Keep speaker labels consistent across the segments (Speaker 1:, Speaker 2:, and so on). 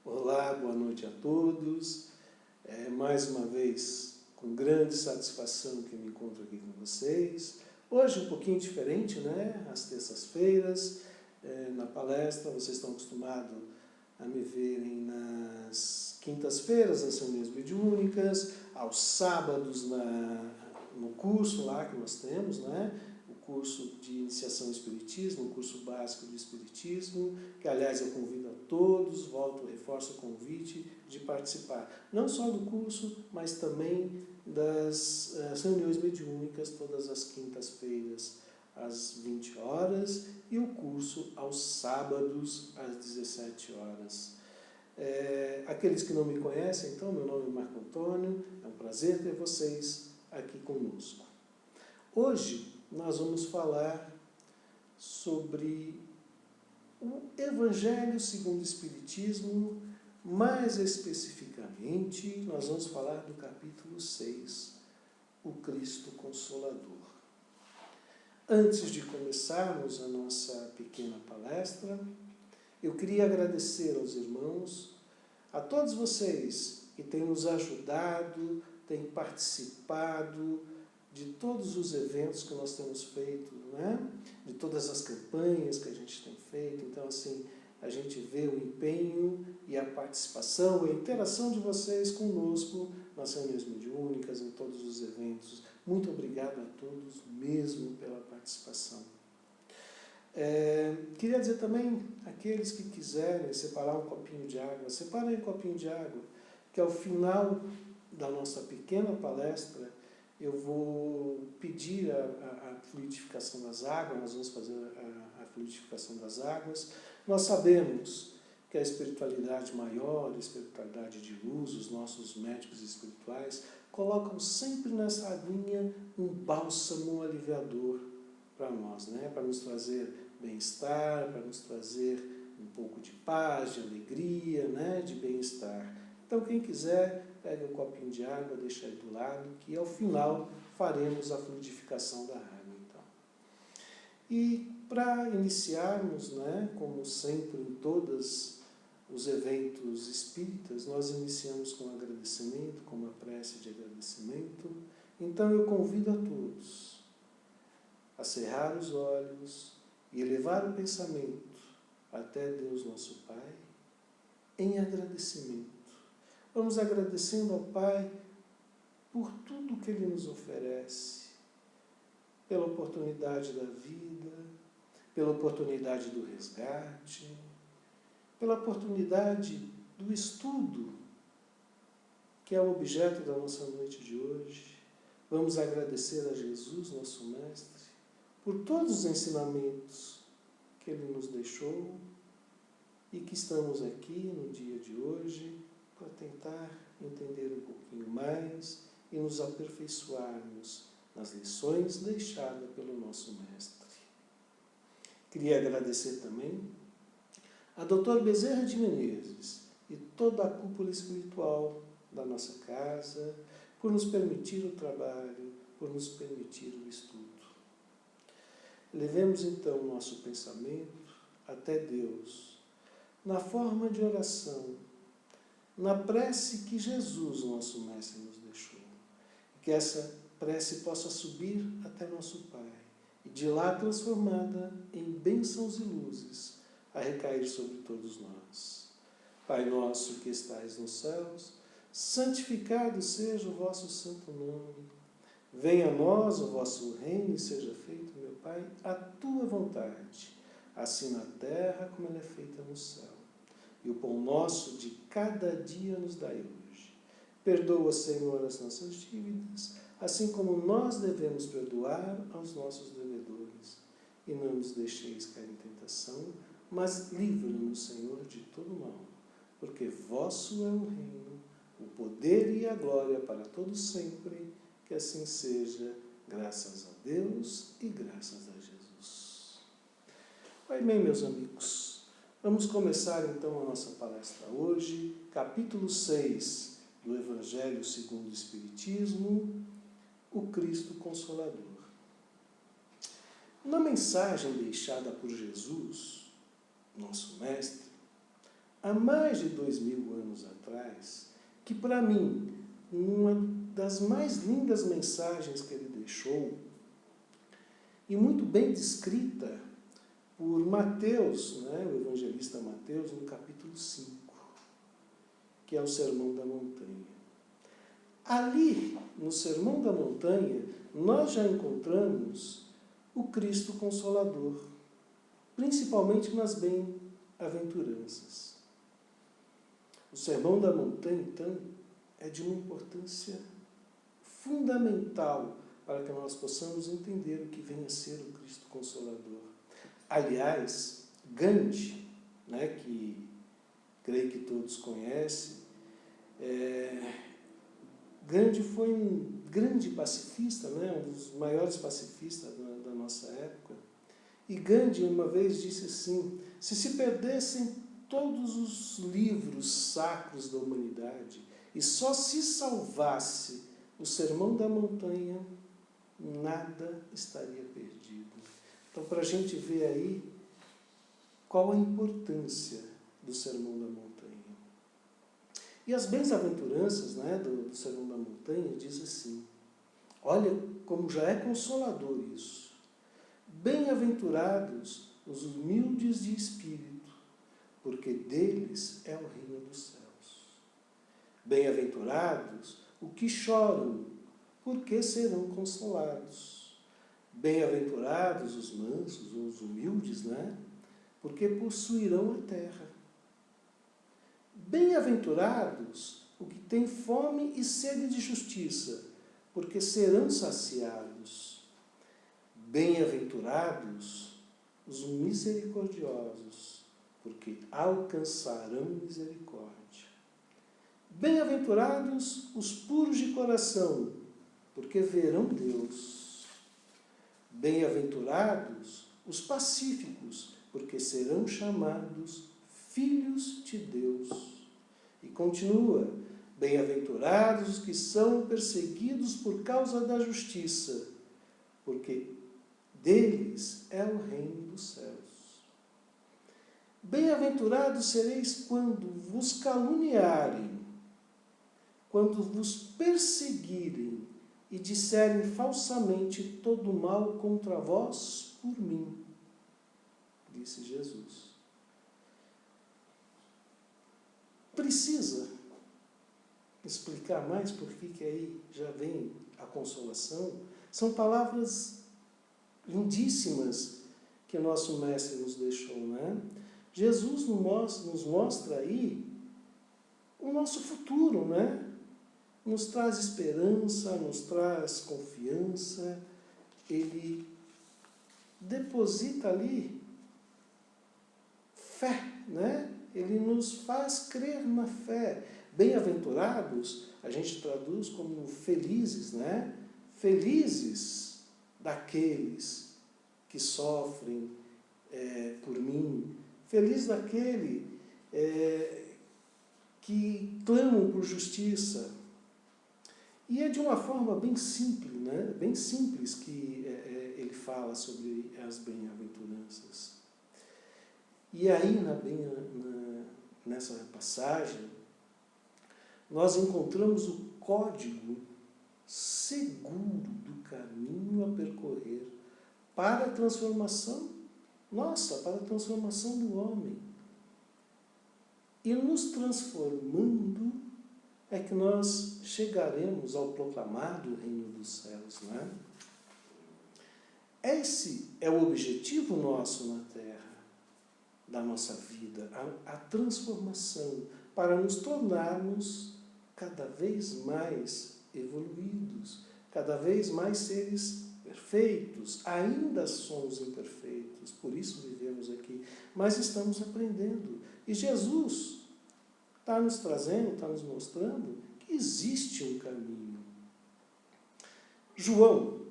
Speaker 1: Olá, boa noite a todos. Mais uma vez, com grande satisfação que me encontro aqui com vocês. Hoje um pouquinho diferente, né? Às terças-feiras, na palestra, vocês estão acostumados a me verem nas quintas-feiras, nas reuniões mediúnicas, aos sábados no curso lá que nós temos, né? O curso de iniciação ao Espiritismo, o curso básico do Espiritismo, que aliás eu convido a todos, reforço o convite de participar, não só do curso, mas também das reuniões mediúnicas, todas as quintas-feiras, às 20 horas, e o curso aos sábados, às 17 horas. Aqueles que não me conhecem, então, meu nome é Marco Antônio, é um prazer ter vocês aqui conosco. Hoje nós vamos falar sobre o Evangelho segundo o Espiritismo, mais especificamente, nós vamos falar do capítulo 6, o Cristo Consolador. Antes de começarmos a nossa pequena palestra, eu queria agradecer aos irmãos, a todos vocês que têm nos ajudado, têm participado de todos os eventos que nós temos feito, né? De todas as campanhas que a gente tem feito. Então, assim, a gente vê o empenho e a participação, a interação de vocês conosco nas reuniões mediúnicas, em todos os eventos. Muito obrigado a todos mesmo pela participação. Queria dizer também, aqueles que quiserem separar um copinho de água, separem um copinho de água, que ao final da nossa pequena palestra, eu vou pedir a fluidificação das águas, nós vamos fazer a fluidificação das águas. Nós sabemos que a espiritualidade maior, a espiritualidade de luz, os nossos médicos espirituais, colocam sempre nessa aguinha um bálsamo aliviador para nós, né? Para nos trazer bem-estar, para nos trazer um pouco de paz, de alegria, né? De bem-estar. Então, quem quiser, pegue um copinho de água, deixa aí do lado, que ao final faremos a fluidificação da água. Então. E para iniciarmos, né, como sempre em todos os eventos espíritas, nós iniciamos com agradecimento, com uma prece de agradecimento. Então eu convido a todos a cerrar os olhos e elevar o pensamento até Deus nosso Pai em agradecimento. Vamos agradecendo ao Pai por tudo que Ele nos oferece, pela oportunidade da vida, pela oportunidade do resgate, pela oportunidade do estudo, que é o objeto da nossa noite de hoje. Vamos agradecer a Jesus, nosso Mestre, por todos os ensinamentos que Ele nos deixou e que estamos aqui no dia de hoje para tentar entender um pouquinho mais e nos aperfeiçoarmos nas lições deixadas pelo nosso Mestre. Queria agradecer também a Dr. Bezerra de Menezes e toda a cúpula espiritual da nossa casa por nos permitir o trabalho, por nos permitir o estudo. Levemos então o nosso pensamento até Deus, na forma de oração, na prece que Jesus, nosso Mestre, nos deixou. Que essa prece possa subir até nosso Pai, e de lá transformada em bênçãos e luzes, a recair sobre todos nós. Pai nosso que estais nos céus, santificado seja o vosso santo nome. Venha a nós o vosso reino e seja feito, meu Pai, a tua vontade, assim na terra como ela é feita no céu. E o pão nosso de cada dia nos dai hoje. Perdoa, Senhor, as nossas dívidas, assim como nós devemos perdoar aos nossos devedores. E não nos deixeis cair em tentação, mas livra-nos, Senhor, de todo mal. Porque vosso é o reino, o poder e a glória para todos sempre. Que assim seja, graças a Deus e graças a Jesus. Oi, bem, meus amigos, vamos começar então a nossa palestra hoje, capítulo 6 do Evangelho segundo o Espiritismo, o Cristo Consolador. Na mensagem deixada por Jesus, nosso Mestre, há mais de 2000 anos atrás, que para mim, uma das mais lindas mensagens que ele deixou, e muito bem descrita por Mateus, né, o evangelista Mateus, no capítulo 5, que é o Sermão da Montanha. Ali, no Sermão da Montanha, nós já encontramos o Cristo Consolador, principalmente nas bem-aventuranças. O Sermão da Montanha, então, é de uma importância fundamental para que nós possamos entender o que vem a ser o Cristo Consolador. Aliás, Gandhi, né, que creio que todos conhecem, Gandhi foi um grande pacifista, né, um dos maiores pacifistas da nossa época. E Gandhi uma vez disse assim: se perdessem todos os livros sacros da humanidade e só se salvasse o Sermão da Montanha, nada estaria perdido. Então, para a gente ver aí qual a importância do Sermão da Montanha. E as bem-aventuranças, né, do Sermão da Montanha diz assim, olha como já é consolador isso. Bem-aventurados os humildes de espírito, porque deles é o reino dos céus. Bem-aventurados os que choram, porque serão consolados. Bem-aventurados os mansos, ou os humildes, né? Porque possuirão a terra. Bem-aventurados os que têm fome e sede de justiça, porque serão saciados. Bem-aventurados os misericordiosos, porque alcançarão misericórdia. Bem-aventurados os puros de coração, porque verão Deus. Bem-aventurados os pacíficos, porque serão chamados filhos de Deus. E continua, bem-aventurados os que são perseguidos por causa da justiça, porque deles é o reino dos céus. Bem-aventurados sereis quando vos caluniarem, quando vos perseguirem e disserem falsamente todo mal contra vós por mim, disse Jesus. Precisa explicar mais por que aí já vem a consolação? São palavras lindíssimas que nosso Mestre nos deixou, né? Jesus nos mostra aí o nosso futuro, né? Nos traz esperança, nos traz confiança, ele deposita ali fé, né? Ele nos faz crer na fé. Bem-aventurados, a gente traduz como felizes, né? Felizes daqueles que sofrem por mim. Feliz daquele que clamam por justiça. E é de uma forma bem simples, né? Bem simples que ele fala sobre as bem-aventuranças. E aí, nessa passagem, nós encontramos o código seguro do caminho a percorrer para a transformação nossa, para a transformação do homem. E nos transformando é que nós chegaremos ao proclamado reino dos céus, né? Esse é o objetivo nosso na Terra, da nossa vida, a transformação, para nos tornarmos cada vez mais evoluídos, cada vez mais seres perfeitos. Ainda somos imperfeitos, por isso vivemos aqui, mas estamos aprendendo. E Jesus está nos trazendo, está nos mostrando que existe um caminho. João,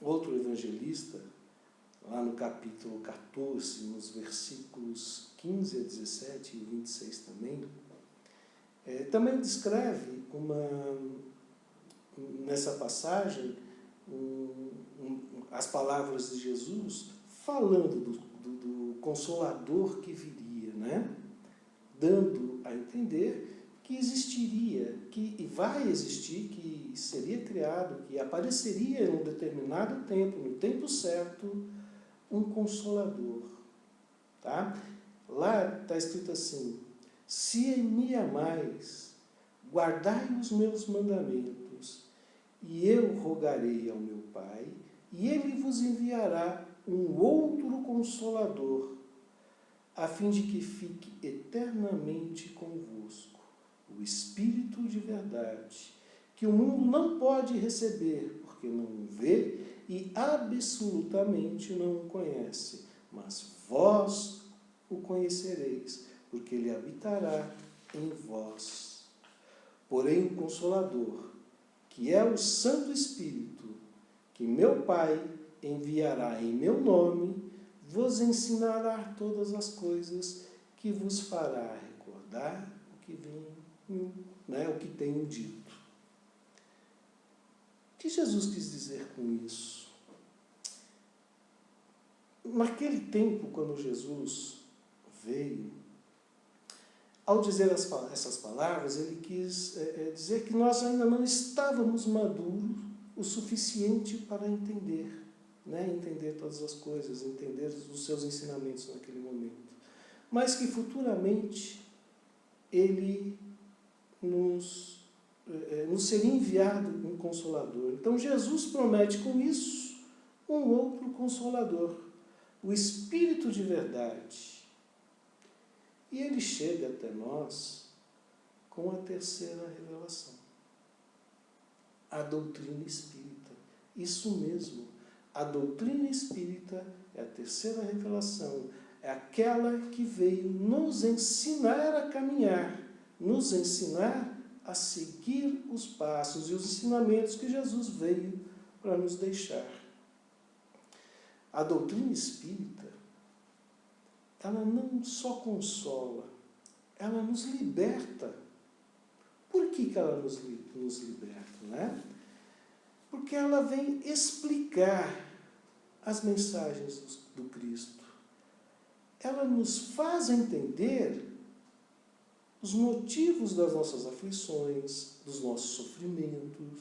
Speaker 1: outro evangelista, lá no capítulo 14, nos versículos 15 a 17 e 26 também descreve nessa passagem as palavras de Jesus falando do Consolador que viria, né? dando a entender que existiria, que vai existir, que seria criado, que apareceria em um determinado tempo, no tempo certo, um Consolador. Tá? Lá está escrito assim: se em mim amais, guardai os meus mandamentos, e eu rogarei ao meu Pai, e ele vos enviará um outro Consolador, a fim de que fique eternamente convosco, o Espírito de verdade, que o mundo não pode receber, porque não o vê e absolutamente não o conhece, mas vós o conhecereis, porque ele habitará em vós. Porém, o Consolador, que é o Santo Espírito, que meu Pai enviará em meu nome, vos ensinará todas as coisas, que vos fará recordar o que o que tenho dito. O que Jesus quis dizer com isso? Naquele tempo, quando Jesus veio, ao dizer essas palavras, ele quis dizer que nós ainda não estávamos maduros o suficiente para entender, entender todas as coisas, entender os seus ensinamentos naquele momento. Mas que futuramente ele nos seria enviado um Consolador. Então Jesus promete com isso um outro Consolador, o Espírito de verdade. E ele chega até nós com a terceira revelação, a doutrina espírita. Isso mesmo, a doutrina espírita é a terceira revelação, é aquela que veio nos ensinar a caminhar, nos ensinar a seguir os passos e os ensinamentos que Jesus veio para nos deixar. A doutrina espírita, ela não só consola, ela nos liberta. Por que ela nos liberta? Porque ela vem explicar as mensagens do Cristo. Ela nos faz entender os motivos das nossas aflições, dos nossos sofrimentos,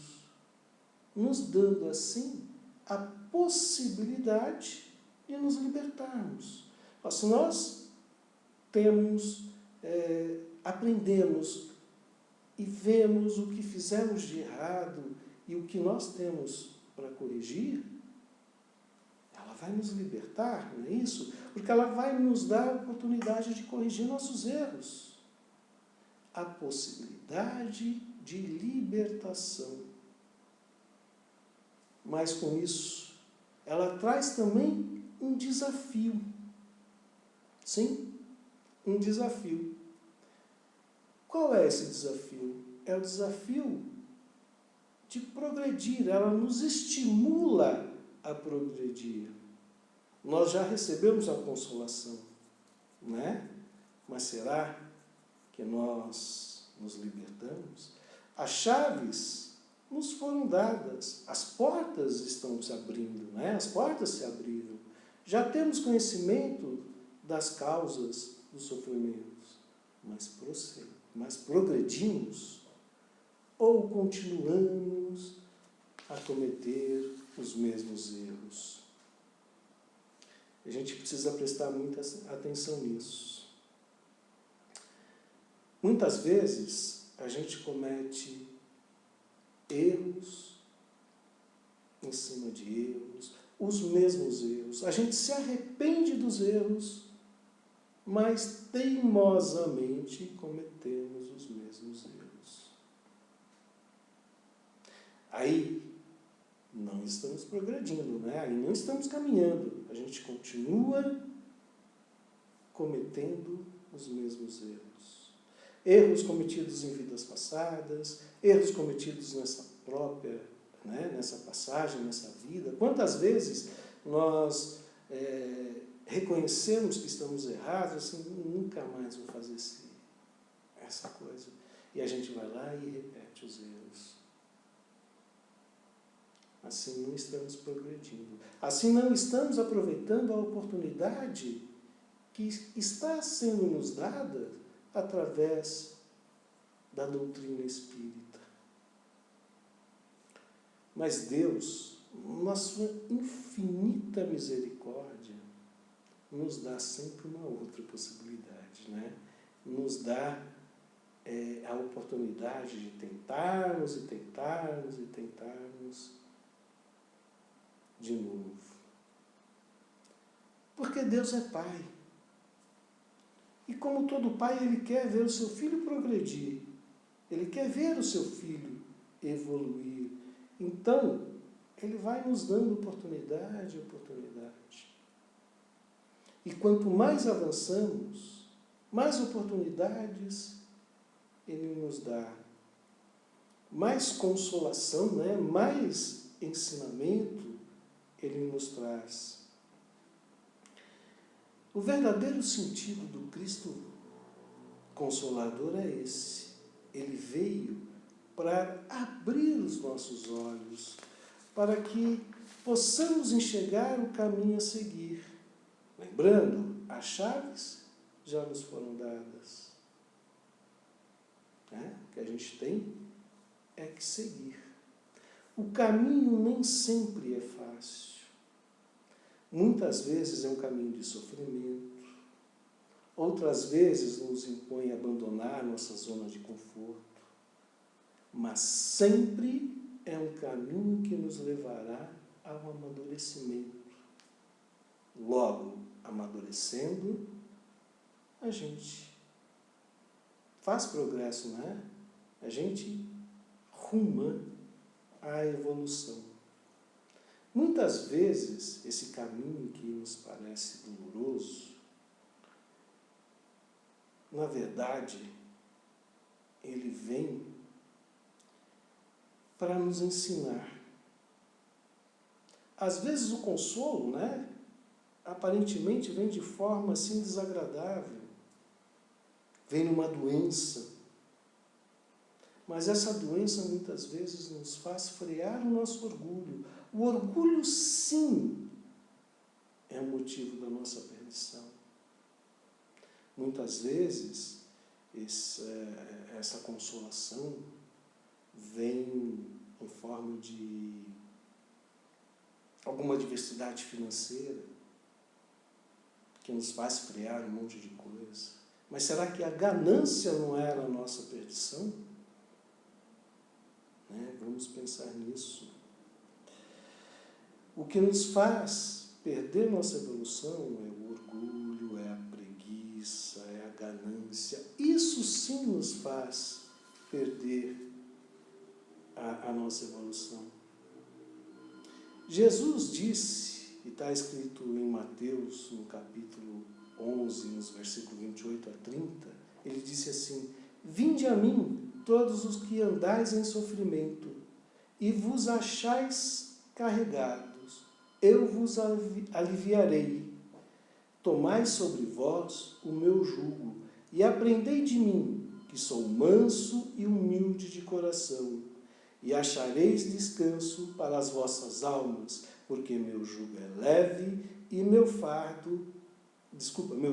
Speaker 1: nos dando assim a possibilidade de nos libertarmos. Se nós aprendemos e vemos o que fizemos de errado e o que nós temos para corrigir, ela vai nos libertar, não é isso? Porque ela vai nos dar a oportunidade de corrigir nossos erros. A possibilidade de libertação. Mas com isso, ela traz também um desafio. Sim, um desafio. Qual é esse desafio? É o desafio de progredir. Ela nos estimula a progredir. Nós já recebemos a consolação, Mas será que nós nos libertamos? As chaves nos foram dadas, as portas estão se abrindo, As portas se abriram. Já temos conhecimento das causas dos sofrimentos, mas progredimos ou continuamos a cometer os mesmos erros? A gente precisa prestar muita atenção nisso. Muitas vezes a gente comete erros em cima de erros, os mesmos erros. A gente se arrepende dos erros, mas teimosamente cometemos os mesmos erros. Aí não estamos progredindo, Aí não estamos caminhando. A gente continua cometendo os mesmos erros. Erros cometidos em vidas passadas, erros cometidos nessa própria, nessa passagem, nessa vida. Quantas vezes nós reconhecemos que estamos errados, assim, nunca mais vou fazer essa coisa. E a gente vai lá e repete os erros. Assim não estamos progredindo. Assim não estamos aproveitando a oportunidade que está sendo nos dada através da doutrina espírita. Mas Deus, na sua infinita misericórdia, nos dá sempre uma outra possibilidade, né? Nos dá a oportunidade de tentarmos e tentarmos e tentarmos de novo. Porque Deus é Pai. E como todo pai, Ele quer ver o seu filho progredir. Ele quer ver o seu filho evoluir. Então, Ele vai nos dando oportunidade, oportunidade. E quanto mais avançamos, mais oportunidades Ele nos dá. Mais consolação, né? Mais ensinamento Ele nos traz. O verdadeiro sentido do Cristo Consolador é esse. Ele veio para abrir os nossos olhos, para que possamos enxergar o caminho a seguir. Lembrando, as chaves já nos foram dadas. O que a gente tem é que seguir. O caminho nem sempre é fácil. Muitas vezes é um caminho de sofrimento, outras vezes nos impõe a abandonar nossa zona de conforto, mas sempre é um caminho que nos levará ao amadurecimento. Logo, amadurecendo, a gente faz progresso, né? A gente ruma à evolução. Muitas vezes, esse caminho que nos parece doloroso, na verdade, ele vem para nos ensinar. Às vezes o consolo, né, aparentemente vem de forma assim desagradável, vem numa doença. Mas essa doença muitas vezes nos faz frear o nosso orgulho. O orgulho, sim, é o motivo da nossa perdição. Muitas vezes, essa consolação vem em forma de alguma adversidade financeira que nos faz frear um monte de coisa. Mas será que a ganância não era a nossa perdição? Vamos pensar nisso. O que nos faz perder nossa evolução é o orgulho, é a preguiça, é a ganância. Isso sim nos faz perder a nossa evolução. Jesus disse, e está escrito em Mateus, no capítulo 11, nos versículos 28 a 30, ele disse assim: vinde a mim, todos os que andais em sofrimento, e vos achais carregados, eu vos aliviarei. Tomai sobre vós o meu jugo, e aprendei de mim, que sou manso e humilde de coração, e achareis descanso para as vossas almas, porque meu jugo é leve e meu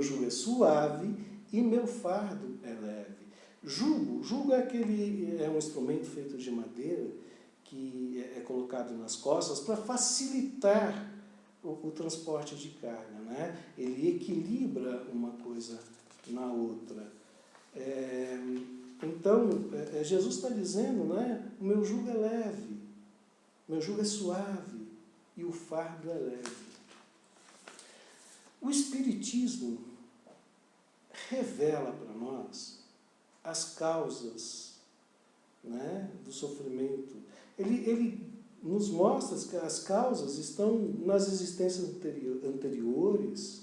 Speaker 1: jugo é suave e meu fardo é leve. Jugo é um instrumento feito de madeira que é colocado nas costas para facilitar o transporte de carga, né? Ele equilibra uma coisa na outra. Então, Jesus está dizendo, né? O meu jugo é leve, o meu jugo é suave e o fardo é leve. O Espiritismo revela para nós as causas, né, do sofrimento. Ele nos mostra que as causas estão nas existências anteriores,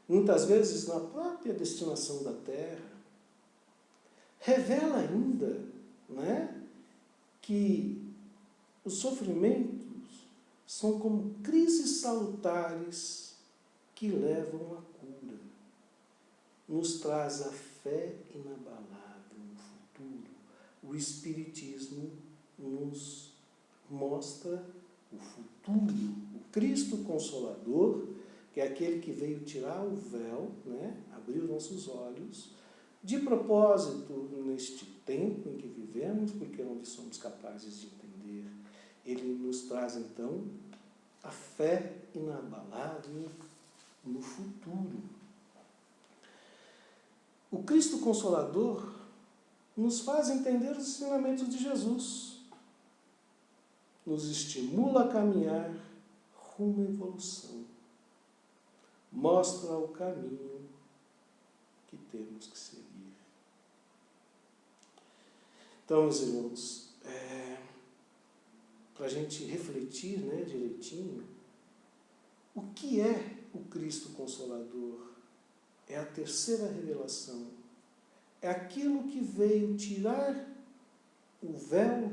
Speaker 1: muitas vezes na própria destinação da Terra. Revela ainda, né, que os sofrimentos são como crises salutares que levam à cura. Nos traz a fé inabalável no futuro. O Espiritismo nos mostra o futuro, o Cristo Consolador, que é aquele que veio tirar o véu, né, abrir os nossos olhos, De propósito, neste tempo em que vivemos, porque é onde somos capazes de entender, ele nos traz, então, a fé inabalável no futuro. O Cristo Consolador nos faz entender os ensinamentos de Jesus, nos estimula a caminhar rumo à evolução, mostra o caminho que temos que seguir. Então, meus irmãos, para a gente refletir, direitinho, o que é o Cristo Consolador? É a terceira revelação. É aquilo que veio tirar o véu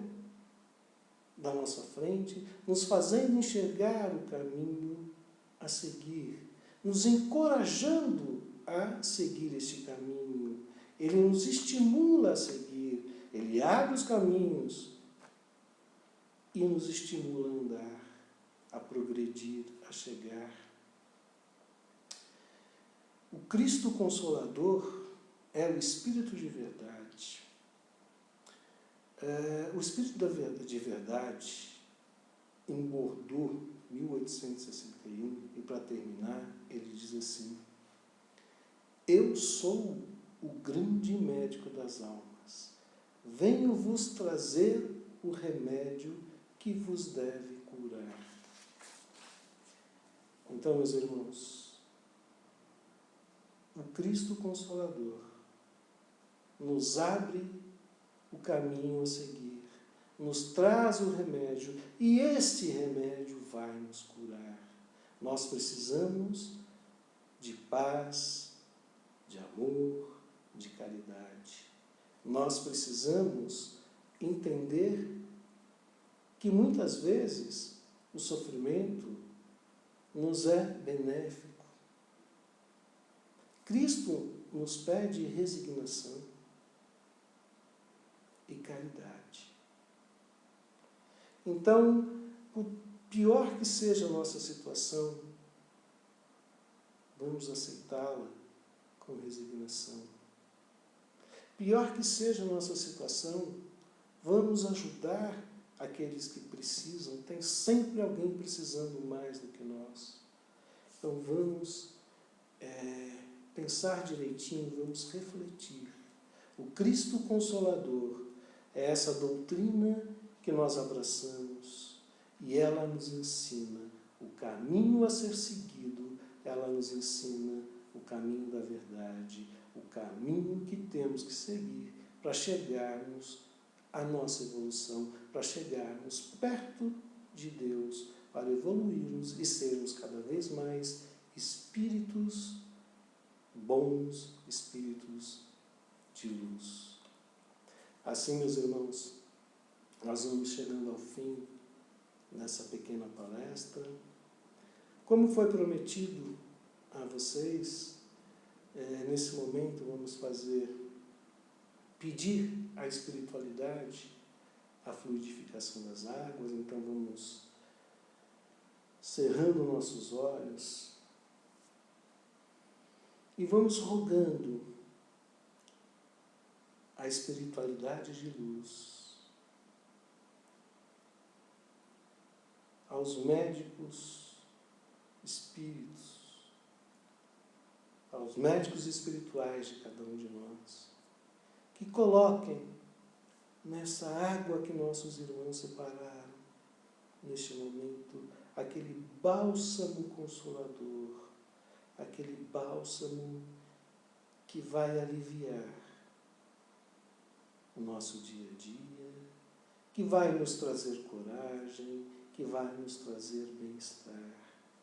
Speaker 1: da nossa frente, nos fazendo enxergar o caminho a seguir, nos encorajando a seguir este caminho. Ele nos estimula a seguir, ele abre os caminhos e nos estimula a andar, a progredir, a chegar. O Cristo Consolador é o Espírito de verdade. O Espírito de verdade, em Bordeaux, 1861, e para terminar, ele diz assim: eu sou o grande médico das almas, venho vos trazer o remédio que vos deve curar. Então, meus irmãos, o Cristo Consolador nos abre o caminho a seguir, nos traz o remédio, e este remédio vai nos curar. Nós precisamos de paz, de amor, de caridade. Nós precisamos entender que muitas vezes o sofrimento nos é benéfico. Cristo nos pede resignação e caridade. Então, por pior que seja a nossa situação, vamos aceitá-la com resignação. Pior que seja a nossa situação, vamos ajudar aqueles que precisam. Tem sempre alguém precisando mais do que nós. Então vamos pensar direitinho, vamos refletir. O Cristo Consolador é essa doutrina que nós abraçamos e ela nos ensina o caminho a ser seguido, ela nos ensina o caminho da verdade, o caminho que temos que seguir para chegarmos à nossa evolução, para chegarmos perto de Deus, para evoluirmos e sermos cada vez mais espíritos bons, espíritos de luz. Assim, meus irmãos, nós vamos chegando ao fim nessa pequena palestra. Como foi prometido a vocês, nesse momento vamos pedir à espiritualidade a fluidificação das águas. Então vamos cerrando nossos olhos e vamos rogando a espiritualidade de luz, aos médicos espíritos, aos médicos espirituais de cada um de nós, que coloquem nessa água que nossos irmãos separaram, neste momento, aquele bálsamo consolador, aquele bálsamo que vai aliviar o nosso dia a dia, que vai nos trazer coragem, que vai nos trazer bem-estar,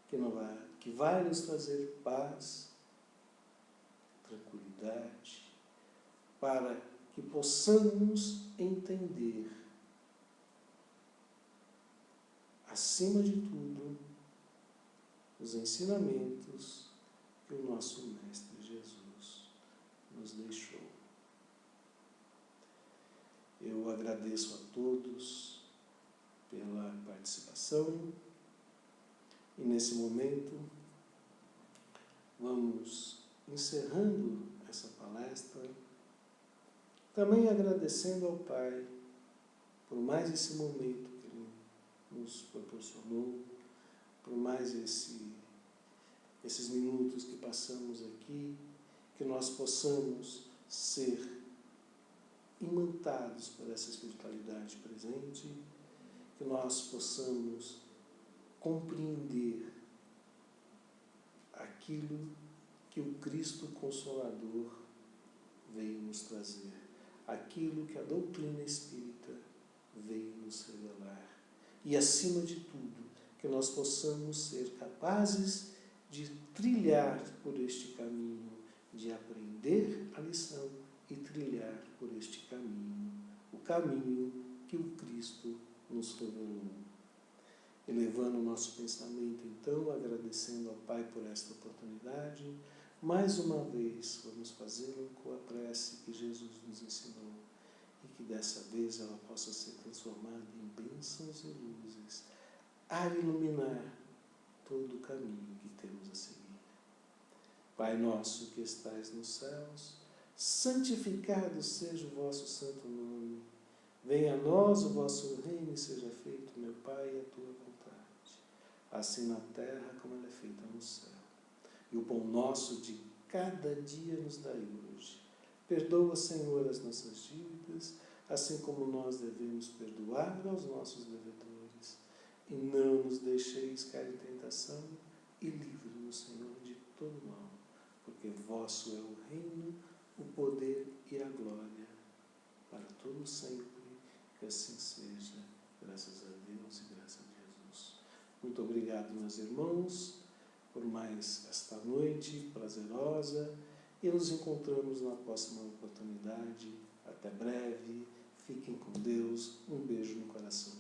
Speaker 1: que vai nos trazer paz, tranquilidade, para que possamos entender, acima de tudo, os ensinamentos que o nosso Mestre Jesus nos deixou. Eu agradeço a todos pela participação e nesse momento vamos encerrando essa palestra Também agradecendo ao Pai por mais esse momento que Ele nos proporcionou, por mais esses minutos que passamos aqui, que nós possamos ser imantados por essa espiritualidade presente, que nós possamos compreender aquilo que o Cristo Consolador veio nos trazer, aquilo que a doutrina espírita veio nos revelar. E, acima de tudo, que nós possamos ser capazes de trilhar por este caminho, de aprender a lição e trilhar por este caminho, o caminho que o Cristo nos revelou. Elevando o nosso pensamento, então, agradecendo ao Pai por esta oportunidade, mais uma vez vamos fazê-lo com a prece que Jesus nos ensinou e que dessa vez ela possa ser transformada em bênçãos e luzes a iluminar todo o caminho que temos a seguir. Pai nosso que estais nos céus, santificado seja o vosso santo nome. Venha a nós o vosso reino e seja feito, meu Pai, a tua vontade, assim na terra como ela é feita no céu. E o pão nosso de cada dia nos dai hoje. Perdoa, Senhor, as nossas dívidas, assim como nós devemos perdoar aos nossos devedores. E não nos deixeis cair em tentação, e livre-nos, Senhor, de todo mal, porque vosso é o reino, o poder e a glória, para todo sempre, que assim seja, graças a Deus e graças a Jesus. Muito obrigado, meus irmãos, por mais esta noite prazerosa, e nos encontramos na próxima oportunidade. Até breve, fiquem com Deus, um beijo no coração.